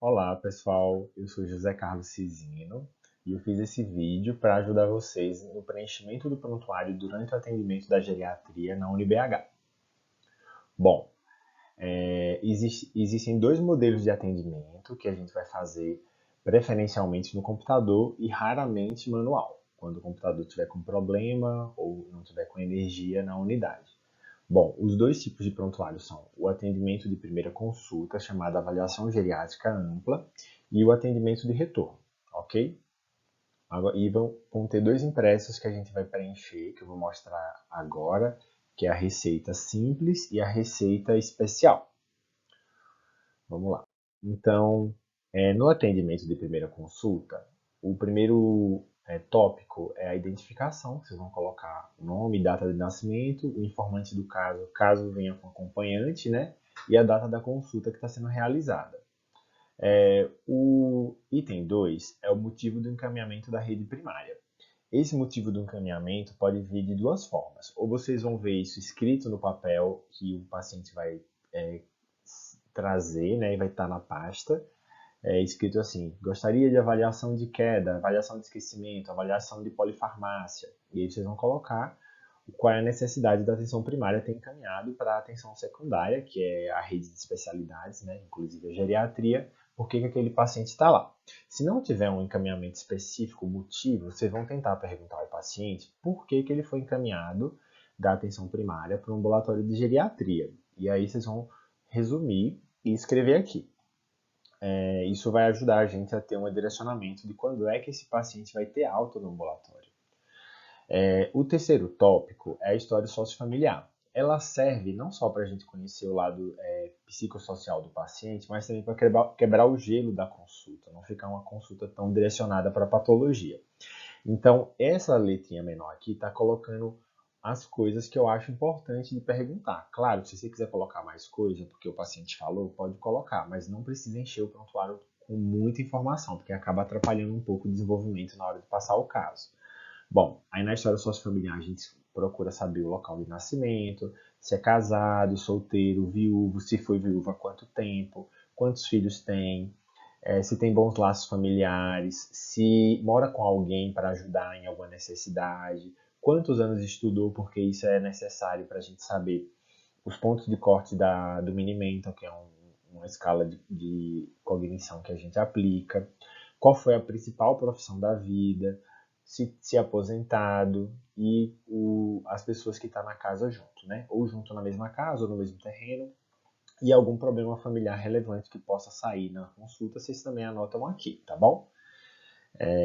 Olá pessoal, eu sou José Carlos Cizino e eu fiz esse vídeo para ajudar vocês no preenchimento do prontuário durante o atendimento da geriatria na UniBH. Bom, existem dois modelos de atendimento que a gente vai fazer preferencialmente no computador e raramente manual, quando o computador estiver com problema ou não estiver com energia na unidade. Bom, os dois tipos de prontuário são o atendimento de primeira consulta, chamado avaliação geriátrica ampla, e o atendimento de retorno, ok? E vão ter dois impressos que a gente vai preencher, que eu vou mostrar agora, que é a receita simples e a receita especial. Vamos lá. Então, no atendimento de primeira consulta, o primeiro tópico é a identificação. Vocês vão colocar nome, data de nascimento, o informante do caso, caso venha com acompanhante, né? E a data da consulta que está sendo realizada. O item 2 é o motivo do encaminhamento da rede primária. Esse motivo do encaminhamento pode vir de duas formas. Ou vocês vão ver isso escrito no papel que o paciente vai trazer, né, e vai estar na pasta, escrito assim: gostaria de avaliação de queda, avaliação de esquecimento, avaliação de polifarmácia. E aí vocês vão colocar qual é a necessidade da atenção primária ter encaminhado para a atenção secundária, que é a rede de especialidades, né, inclusive a geriatria, por que aquele paciente está lá. Se não tiver um encaminhamento específico, motivo, vocês vão tentar perguntar ao paciente por que ele foi encaminhado da atenção primária para um ambulatório de geriatria. E aí vocês vão resumir e escrever aqui. Isso vai ajudar a gente a ter um direcionamento de quando é que esse paciente vai ter alta no ambulatório. O terceiro tópico é a história sociofamiliar. Ela serve não só para a gente conhecer o lado psicossocial do paciente, mas também para quebrar o gelo da consulta, não ficar uma consulta tão direcionada para a patologia. Então, essa letrinha menor aqui está colocando as coisas que eu acho importante de perguntar. Claro, se você quiser colocar mais coisa, porque o paciente falou, pode colocar, mas não precisa encher o prontuário com muita informação, porque acaba atrapalhando um pouco o desenvolvimento na hora de passar o caso. Bom, aí na história sociofamiliar a gente procura saber o local de nascimento, se é casado, solteiro, viúvo, se foi viúvo há quanto tempo, quantos filhos tem, se tem bons laços familiares, se mora com alguém para ajudar em alguma necessidade, quantos anos estudou, porque isso é necessário para a gente saber os pontos de corte do Mini-Mental, que é uma escala de cognição que a gente aplica, qual foi a principal profissão da vida, se aposentado e as pessoas que estão na casa junto, né? Ou junto na mesma casa ou no mesmo terreno, e algum problema familiar relevante que possa sair na consulta, vocês também anotam aqui, tá bom?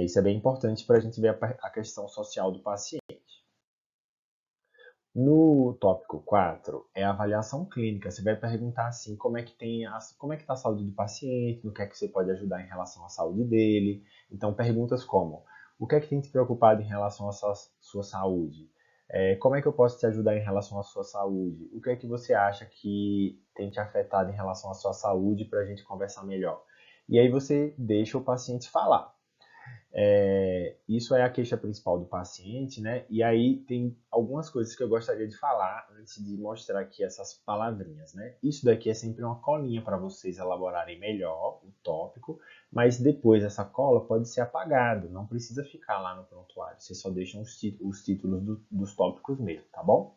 Isso é bem importante para a gente ver a questão social do paciente. No tópico 4 é a avaliação clínica. Você vai perguntar assim, como é que está a saúde do paciente, no que é que você pode ajudar em relação à saúde dele. Então, perguntas como: o que é que tem te preocupado em relação à sua saúde? Como é que eu posso te ajudar em relação à sua saúde? O que é que você acha que tem te afetado em relação à sua saúde para a gente conversar melhor? E aí você deixa o paciente falar. Isso é a queixa principal do paciente, né? E aí tem algumas coisas que eu gostaria de falar antes de mostrar aqui essas palavrinhas, né? Isso daqui é sempre uma colinha para vocês elaborarem melhor o tópico, mas depois essa cola pode ser apagada, não precisa ficar lá no prontuário, vocês só deixam os títulos dos tópicos mesmo, tá bom?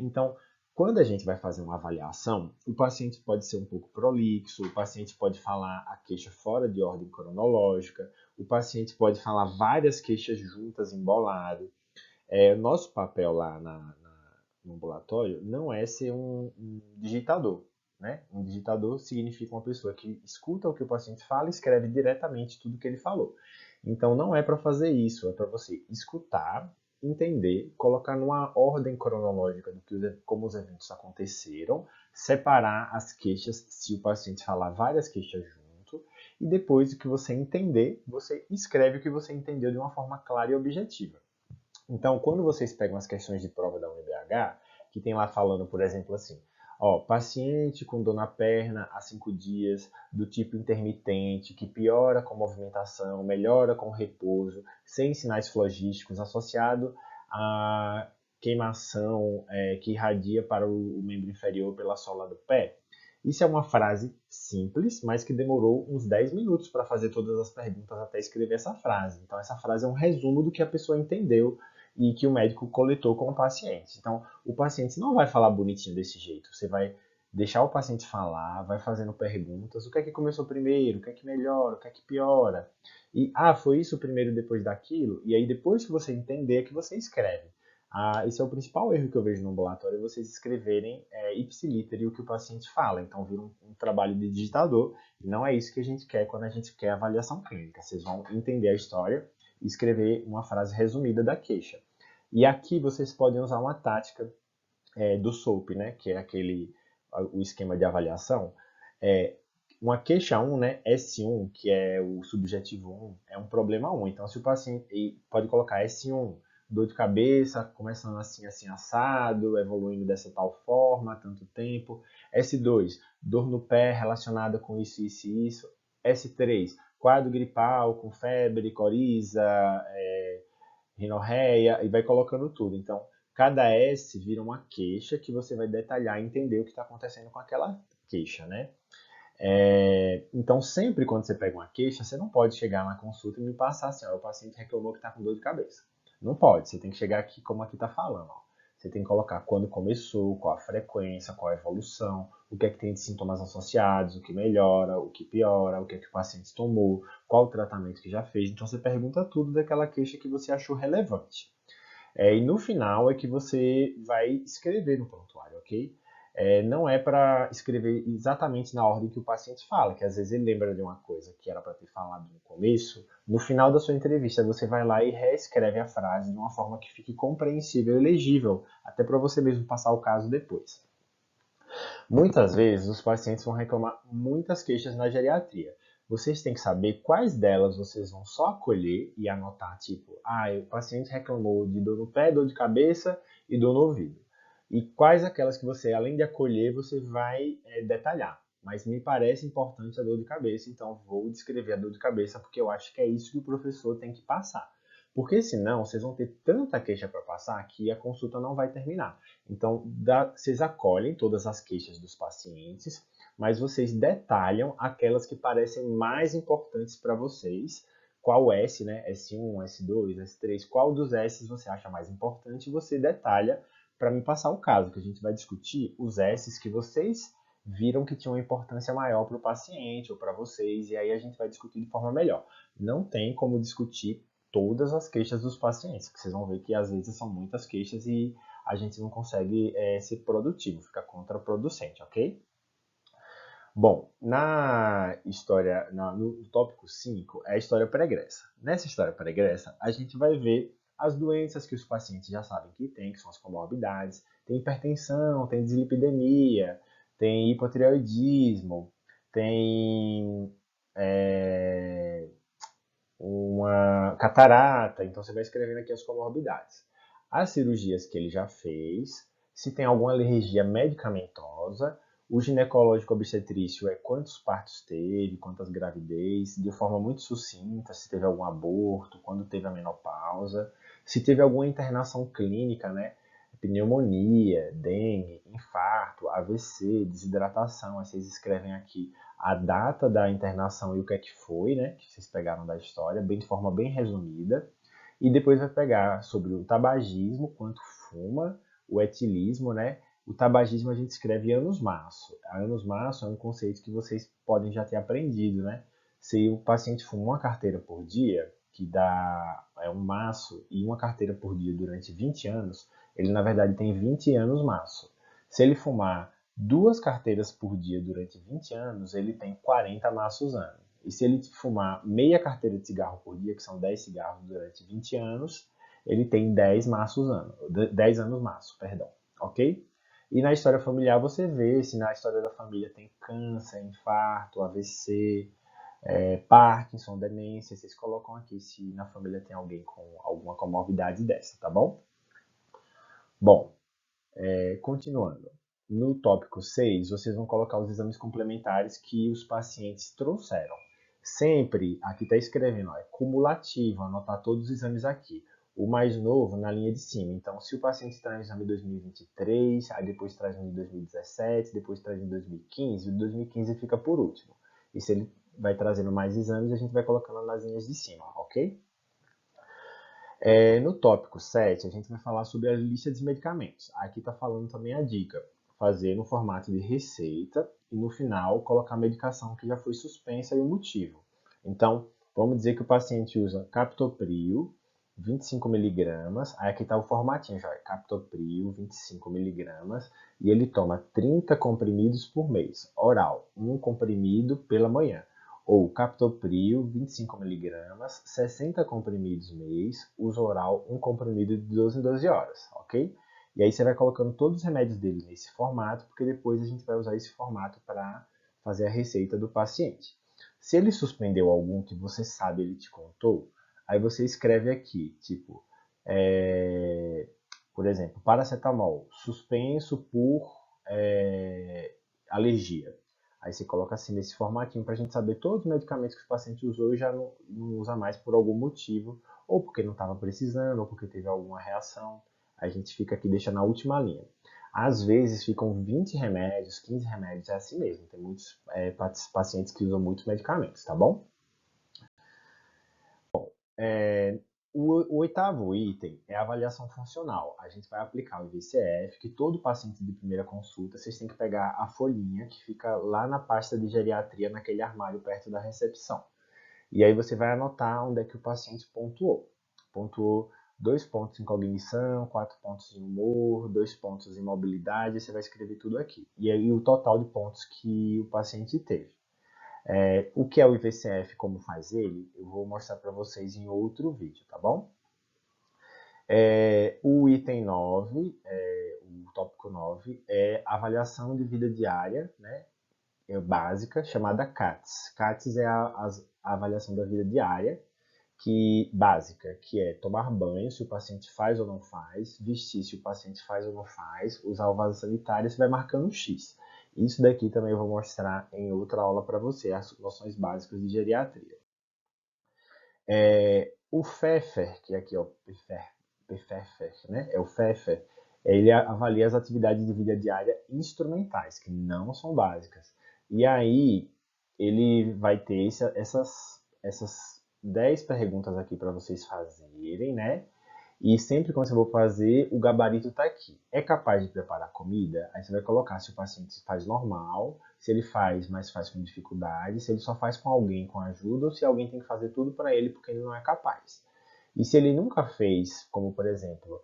Então, quando a gente vai fazer uma avaliação, o paciente pode ser um pouco prolixo, o paciente pode falar a queixa fora de ordem cronológica, o paciente pode falar várias queixas juntas, embolado. Nosso papel lá no ambulatório não é ser um digitador, né? Um digitador significa uma pessoa que escuta o que o paciente fala e escreve diretamente tudo que ele falou. Então, não é para fazer isso, é para você escutar, entender, colocar numa ordem cronológica como os eventos aconteceram, separar as queixas, se o paciente falar várias queixas junto, e depois que você entender, você escreve o que você entendeu de uma forma clara e objetiva. Então, quando vocês pegam as questões de prova da UniBH, que tem lá falando, por exemplo, assim, paciente com dor na perna há 5 dias, do tipo intermitente, que piora com movimentação, melhora com repouso, sem sinais flogísticos, associado a queimação que irradia para o membro inferior pela sola do pé. Isso é uma frase simples, mas que demorou uns 10 minutos para fazer todas as perguntas até escrever essa frase. Então, essa frase é um resumo do que a pessoa entendeu e que o médico coletou com o paciente. Então, o paciente não vai falar bonitinho desse jeito. Você vai deixar o paciente falar, vai fazendo perguntas. O que é que começou primeiro? O que é que melhora? O que é que piora? E, foi isso primeiro depois daquilo? E aí, depois que você entender, é que você escreve. Esse é o principal erro que eu vejo no ambulatório, é vocês escreverem ipsiliter o que o paciente fala. Então, vira um trabalho de digitador, e não é isso que a gente quer quando a gente quer avaliação clínica. Vocês vão entender a história e escrever uma frase resumida da queixa. E aqui vocês podem usar uma tática do SOAP, né, que é o esquema de avaliação. Uma queixa 1, né, S1, que é o subjetivo 1, é um problema 1. Então, se o paciente pode colocar S1, dor de cabeça, começando assim, assim, assado, evoluindo dessa tal forma, tanto tempo. S2, dor no pé relacionada com isso, isso e isso. S3, quadro gripal com febre, coriza, rinorreia, e vai colocando tudo. Então, cada S vira uma queixa que você vai detalhar e entender o que está acontecendo com aquela queixa, né? Então, sempre quando você pega uma queixa, você não pode chegar na consulta e me passar assim, ó, o paciente reclamou que está com dor de cabeça. Não pode, você tem que chegar aqui como aqui está falando. Ó. Você tem que colocar quando começou, qual a frequência, qual a evolução, o que é que tem de sintomas associados, o que melhora, o que piora, o que é que o paciente tomou, qual o tratamento que já fez. Então, você pergunta tudo daquela queixa que você achou relevante. E no final é que você vai escrever no prontuário, ok? Não é para escrever exatamente na ordem que o paciente fala, que às vezes ele lembra de uma coisa que era para ter falado no começo. No final da sua entrevista, você vai lá e reescreve a frase de uma forma que fique compreensível e legível, até para você mesmo passar o caso depois. Muitas vezes, os pacientes vão reclamar muitas queixas na geriatria. Vocês têm que saber quais delas vocês vão só acolher e anotar, tipo, o paciente reclamou de dor no pé, dor de cabeça e dor no ouvido. E quais aquelas que você, além de acolher, você vai detalhar. Mas me parece importante a dor de cabeça, então vou descrever a dor de cabeça porque eu acho que é isso que o professor tem que passar. Porque senão vocês vão ter tanta queixa para passar que a consulta não vai terminar. Então, vocês acolhem todas as queixas dos pacientes, mas vocês detalham aquelas que parecem mais importantes para vocês. Qual S, né? S1, S2, S3, qual dos S você acha mais importante? Você detalha para me passar o caso, que a gente vai discutir os S que vocês viram que tinham uma importância maior para o paciente ou para vocês, e aí a gente vai discutir de forma melhor. Não tem como discutir todas as queixas dos pacientes, que vocês vão ver que às vezes são muitas queixas e a gente não consegue ser produtivo, fica contraproducente, ok? Bom, na história, no tópico 5, é a história pregressa. Nessa história pregressa, a gente vai ver as doenças que os pacientes já sabem que tem, que são as comorbidades. Tem hipertensão, tem dislipidemia, tem hipotireoidismo, tem uma catarata, então você vai escrevendo aqui as comorbidades. As cirurgias que ele já fez, se tem alguma alergia medicamentosa, o ginecológico obstetrício é quantos partos teve, quantas gravidez, de forma muito sucinta, se teve algum aborto, quando teve a menopausa, se teve alguma internação clínica, né? Pneumonia, dengue, infarto, AVC, desidratação, aí vocês escrevem aqui a data da internação e o que é que foi, né, que vocês pegaram da história, bem de forma bem resumida, e depois vai pegar sobre o tabagismo, quanto fuma, o etilismo, né, o tabagismo a gente escreve anos março. Anos março é um conceito que vocês podem já ter aprendido, né, se o paciente fuma uma carteira por dia, que dá um maço, e uma carteira por dia durante 20 anos, ele na verdade tem 20 anos maço. Se ele fumar 2 carteiras por dia durante 20 anos, ele tem 40 maços ano. E se ele fumar meia carteira de cigarro por dia, que são 10 cigarros durante 20 anos, ele tem 10 maços ano, 10 anos maço, perdão, ok? E na história familiar você vê se na história da família tem câncer, infarto, AVC, Parkinson, demência, vocês colocam aqui se na família tem alguém com alguma comorbidade dessa, tá bom? Bom, continuando. No tópico 6, vocês vão colocar os exames complementares que os pacientes trouxeram. Sempre, aqui está escrevendo, é cumulativo, anotar todos os exames aqui. o mais novo na linha de cima. Então, se o paciente traz exame em 2023, aí depois traz um em 2017, depois traz em 2015, o 2015 fica por último. E se ele vai trazendo mais exames, a gente vai colocando nas linhas de cima, ok? No tópico 7, a gente vai falar sobre a lista de medicamentos. Aqui está falando também a dica, fazer no formato de receita e no final colocar a medicação que já foi suspensa e o motivo. Então, vamos dizer que o paciente usa captopril, 25 mg, aí aqui está o formatinho já, captopril, 25 mg, e ele toma 30 comprimidos por mês, oral, um comprimido pela manhã. Ou captopril, 25 mg, 60 comprimidos mês, uso oral, um comprimido de 12 em 12 horas, ok? E aí você vai colocando todos os remédios dele nesse formato, porque depois a gente vai usar esse formato para fazer a receita do paciente. Se ele suspendeu algum que você sabe, ele te contou, aí você escreve aqui, tipo, por exemplo, paracetamol, suspenso por alergia. Aí você coloca assim nesse formatinho para a gente saber todos os medicamentos que o paciente usou e já não usa mais por algum motivo, ou porque não estava precisando, ou porque teve alguma reação. A gente fica aqui, deixa na última linha. Às vezes ficam 20 remédios, 15 remédios, é assim mesmo. Tem muitos pacientes que usam muitos medicamentos, tá bom? O oitavo item é a avaliação funcional. A gente vai aplicar o IVCF, que todo paciente de primeira consulta, vocês têm que pegar a folhinha que fica lá na pasta de geriatria, naquele armário perto da recepção. E aí você vai anotar onde é que o paciente pontuou. Pontuou 2 pontos em cognição, 4 pontos em humor, 2 pontos em mobilidade, você vai escrever tudo aqui. E aí o total de pontos que o paciente teve. O que é o IVCF, como faz ele, eu vou mostrar para vocês em outro vídeo, tá bom? O item 9, o tópico 9, é avaliação de vida diária, né, básica, chamada CATS. CATS é a avaliação da vida diária, básica, que é tomar banho, se o paciente faz ou não faz, vestir, se o paciente faz ou não faz, usar o vaso sanitário, você vai marcando um X. Isso daqui também eu vou mostrar em outra aula para você, as noções básicas de geriatria. O Pfeffer, que é aqui, ó, Pfeffer, né? É o Pfeffer. Ele avalia as atividades de vida diária instrumentais, que não são básicas. E aí, ele vai ter essas 10 perguntas aqui para vocês fazerem, né? E sempre quando você for fazer, o gabarito está aqui. É capaz de preparar comida? Aí você vai colocar se o paciente faz normal, se ele faz, mas faz com dificuldade, se ele só faz com alguém com ajuda, ou se alguém tem que fazer tudo para ele porque ele não é capaz. E se ele nunca fez, como por exemplo,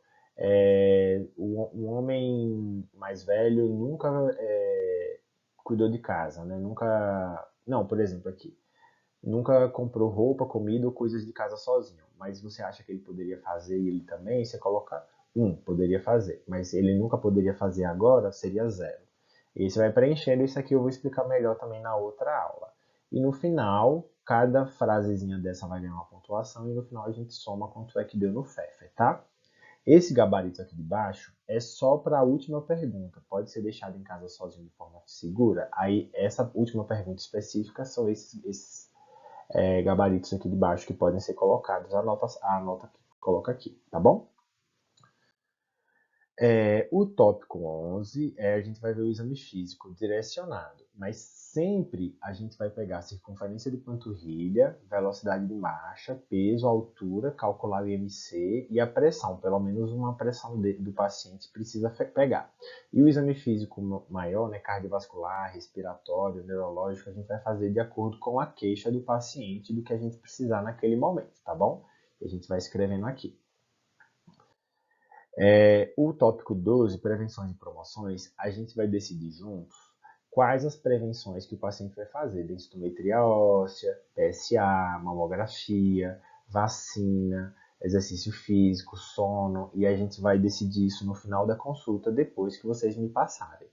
um homem mais velho nunca cuidou de casa, né? Nunca. Não, por exemplo, aqui. Nunca comprou roupa, comida ou coisas de casa sozinho, mas você acha que ele poderia fazer e ele também, você coloca poderia fazer, mas ele nunca poderia fazer agora, seria 0. E você vai preenchendo, isso aqui eu vou explicar melhor também na outra aula. E no final, cada frasezinha dessa vai ganhar uma pontuação e no final a gente soma quanto é que deu no Pfeffer, tá? Esse gabarito aqui de baixo é só para a última pergunta. Pode ser deixado em casa sozinho de forma segura? Aí essa última pergunta específica são esses gabaritos aqui de baixo que podem ser colocados, a nota que coloca aqui, tá bom? O tópico 11, a gente vai ver o exame físico direcionado, mas sempre a gente vai pegar a circunferência de panturrilha, velocidade de marcha, peso, altura, calcular o IMC e a pressão, pelo menos uma pressão do paciente precisa pegar. E o exame físico maior, né, cardiovascular, respiratório, neurológico, a gente vai fazer de acordo com a queixa do paciente, do que a gente precisar naquele momento, tá bom? E a gente vai escrevendo aqui. O tópico 12, prevenções e promoções, a gente vai decidir juntos quais as prevenções que o paciente vai fazer, densitometria óssea, PSA, mamografia, vacina, exercício físico, sono, e a gente vai decidir isso no final da consulta, depois que vocês me passarem.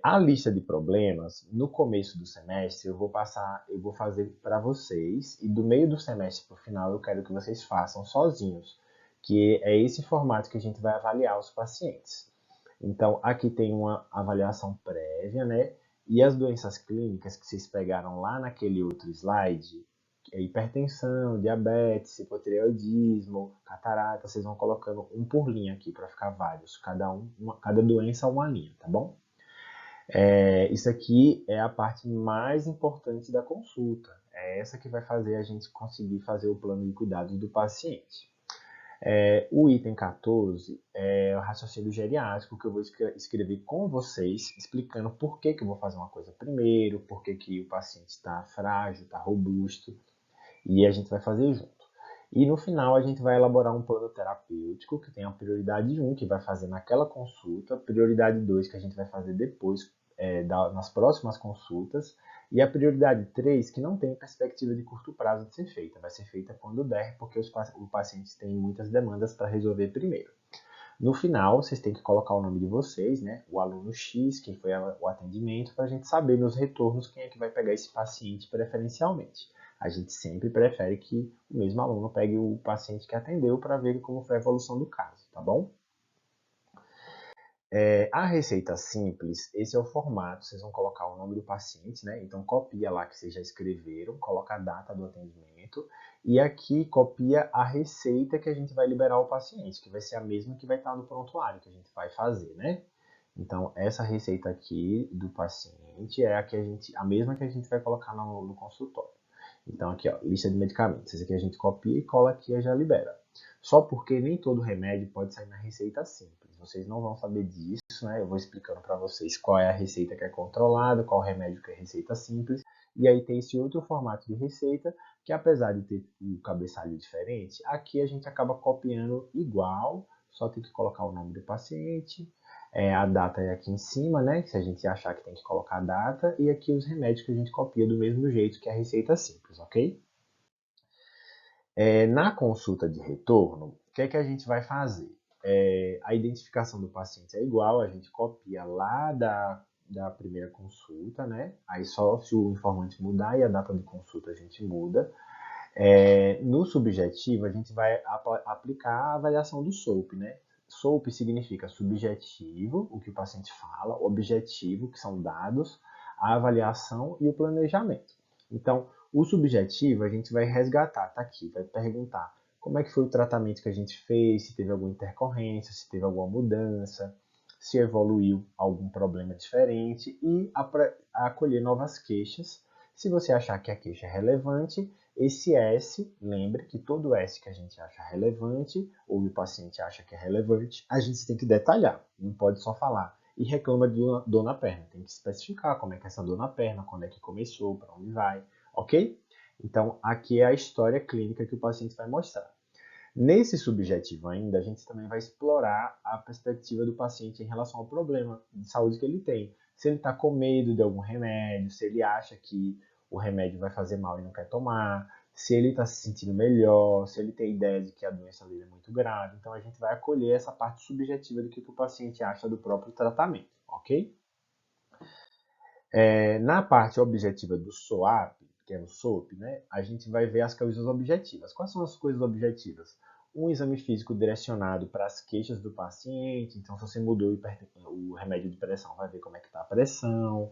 A lista de problemas, no começo do semestre, eu vou fazer para vocês, e do meio do semestre para o final eu quero que vocês façam sozinhos, que é esse formato que a gente vai avaliar os pacientes. Então, aqui tem uma avaliação prévia, né? E as doenças clínicas que vocês pegaram lá naquele outro slide, hipertensão, diabetes, hipotireoidismo, catarata, vocês vão colocando um por linha aqui para ficar vários, cada doença uma linha, tá bom? Isso aqui é a parte mais importante da consulta, é essa que vai fazer a gente conseguir fazer o plano de cuidados do paciente. O item 14 é o raciocínio geriátrico, que eu vou escrever com vocês, explicando por que eu vou fazer uma coisa primeiro, por que o paciente está frágil, está robusto, e a gente vai fazer junto. E no final a gente vai elaborar um plano terapêutico, que tem a prioridade 1, que vai fazer naquela consulta, prioridade 2, que a gente vai fazer depois, nas próximas consultas, e a prioridade 3, que não tem perspectiva de curto prazo de ser feita, vai ser feita quando der, porque o paciente tem muitas demandas para resolver primeiro. No final, vocês têm que colocar o nome de vocês, né? O aluno X, quem foi o atendimento, para a gente saber nos retornos quem é que vai pegar esse paciente preferencialmente. A gente sempre prefere que o mesmo aluno pegue o paciente que atendeu para ver como foi a evolução do caso, tá bom? A receita simples, esse é o formato, vocês vão colocar o nome do paciente, né? Então copia lá que vocês já escreveram, coloca a data do atendimento e aqui copia a receita que a gente vai liberar ao paciente, que vai ser a mesma que vai estar no prontuário que a gente vai fazer, né? Então essa receita aqui do paciente é a mesma que a gente vai colocar no consultório. Então aqui, ó, lista de medicamentos, esse aqui a gente copia e cola aqui e já libera. Só porque nem todo remédio pode sair na receita simples. Vocês não vão saber disso, né? Eu vou explicando para vocês qual é a receita que é controlada, qual remédio que é receita simples. E aí tem esse outro formato de receita, que apesar de ter um cabeçalho diferente, aqui a gente acaba copiando igual, só tem que colocar o nome do paciente, a data é aqui em cima, né? Se a gente achar que tem que colocar a data, e aqui os remédios que a gente copia do mesmo jeito que a receita simples, ok? Na consulta de retorno, o que é que a gente vai fazer? A identificação do paciente é igual, a gente copia lá da primeira consulta, né? Aí só se o informante mudar e a data de consulta a gente muda. No subjetivo, a gente vai aplicar a avaliação do SOAP, né? SOAP significa subjetivo, o que o paciente fala, objetivo, que são dados, a avaliação e o planejamento. Então, o subjetivo a gente vai resgatar, tá aqui, vai perguntar como é que foi o tratamento que a gente fez, se teve alguma intercorrência, se teve alguma mudança, se evoluiu algum problema diferente e acolher novas queixas. Se você achar que a queixa é relevante, esse S, lembre que todo S que a gente acha relevante, ou o paciente acha que é relevante, a gente tem que detalhar, não pode só falar. E reclama de dor na perna, tem que especificar como é que é essa dor na perna, quando é que começou, para onde vai, ok? Então, aqui é a história clínica que o paciente vai mostrar. Nesse subjetivo ainda, a gente também vai explorar a perspectiva do paciente em relação ao problema de saúde que ele tem. Se ele está com medo de algum remédio, se ele acha que o remédio vai fazer mal e não quer tomar, se ele está se sentindo melhor, se ele tem ideia de que a doença dele é muito grave. Então a gente vai acolher essa parte subjetiva do que o paciente acha do próprio tratamento, ok? Na parte objetiva do SOAP, que é o SOAP, né, a gente vai ver as coisas objetivas. Quais são as coisas objetivas? Um exame físico direcionado para as queixas do paciente, então se você mudou o remédio de pressão, vai ver como é que está a pressão.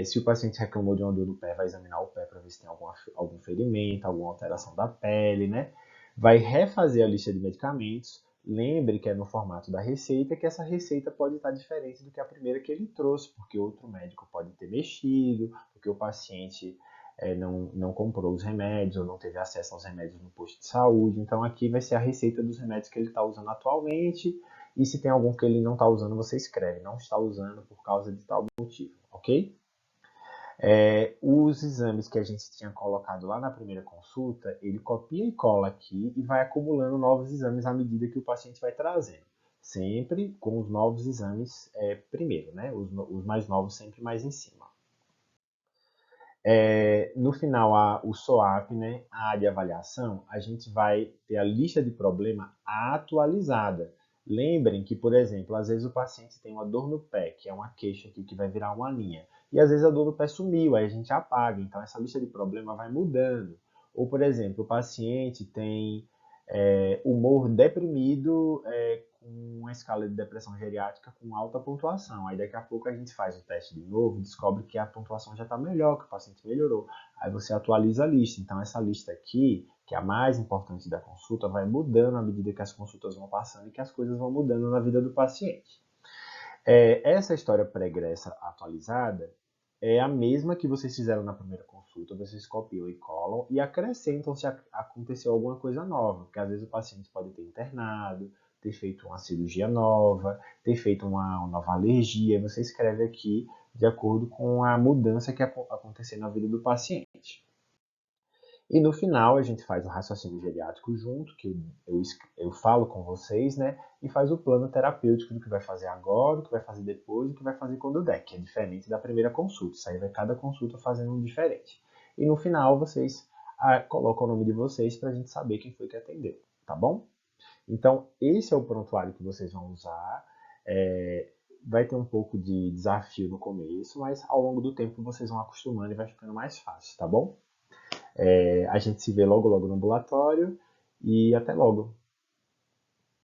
Se o paciente reclamou de uma dor no pé, vai examinar o pé para ver se tem algum ferimento, alguma alteração da pele, né? Vai refazer a lista de medicamentos. Lembre que é no formato da receita, que essa receita pode estar diferente do que a primeira que ele trouxe, porque outro médico pode ter mexido, porque o paciente não comprou os remédios ou não teve acesso aos remédios no posto de saúde. Então aqui vai ser a receita dos remédios que ele está usando atualmente, e se tem algum que ele não está usando, você escreve, não está usando por causa de tal motivo, ok? Os exames que a gente tinha colocado lá na primeira consulta, ele copia e cola aqui e vai acumulando novos exames à medida que o paciente vai trazendo. Sempre com os novos exames primeiro, né? Os mais novos sempre mais em cima. No final, o SOAP, né, a área de avaliação, a gente vai ter a lista de problema atualizada. Lembrem que, por exemplo, às vezes o paciente tem uma dor no pé, que é uma queixa aqui que vai virar uma linha. E às vezes a dor no pé sumiu, aí a gente apaga. Então essa lista de problema vai mudando. Ou, por exemplo, o paciente tem humor deprimido com uma escala de depressão geriátrica com alta pontuação. Aí daqui a pouco a gente faz o teste de novo, descobre que a pontuação já está melhor, que o paciente melhorou. Aí você atualiza a lista. Então essa lista aqui, que é a mais importante da consulta, vai mudando à medida que as consultas vão passando e que as coisas vão mudando na vida do paciente. Essa história pregressa atualizada é a mesma que vocês fizeram na primeira consulta, vocês copiam e colam e acrescentam se aconteceu alguma coisa nova, porque às vezes o paciente pode ter internado, ter feito uma cirurgia nova, ter feito uma nova alergia, você escreve aqui de acordo com a mudança que acontecer na vida do paciente. E no final a gente faz o raciocínio geriátrico junto, que eu falo com vocês, né? E faz o plano terapêutico do que vai fazer agora, o que vai fazer depois, o que vai fazer quando der, que é diferente da primeira consulta. Isso aí vai cada consulta fazendo um diferente. E no final vocês colocam o nome de vocês para a gente saber quem foi que atendeu, tá bom? Então esse é o prontuário que vocês vão usar. Vai ter um pouco de desafio no começo, mas ao longo do tempo vocês vão acostumando e vai ficando mais fácil, tá bom? A gente se vê logo no ambulatório e até logo.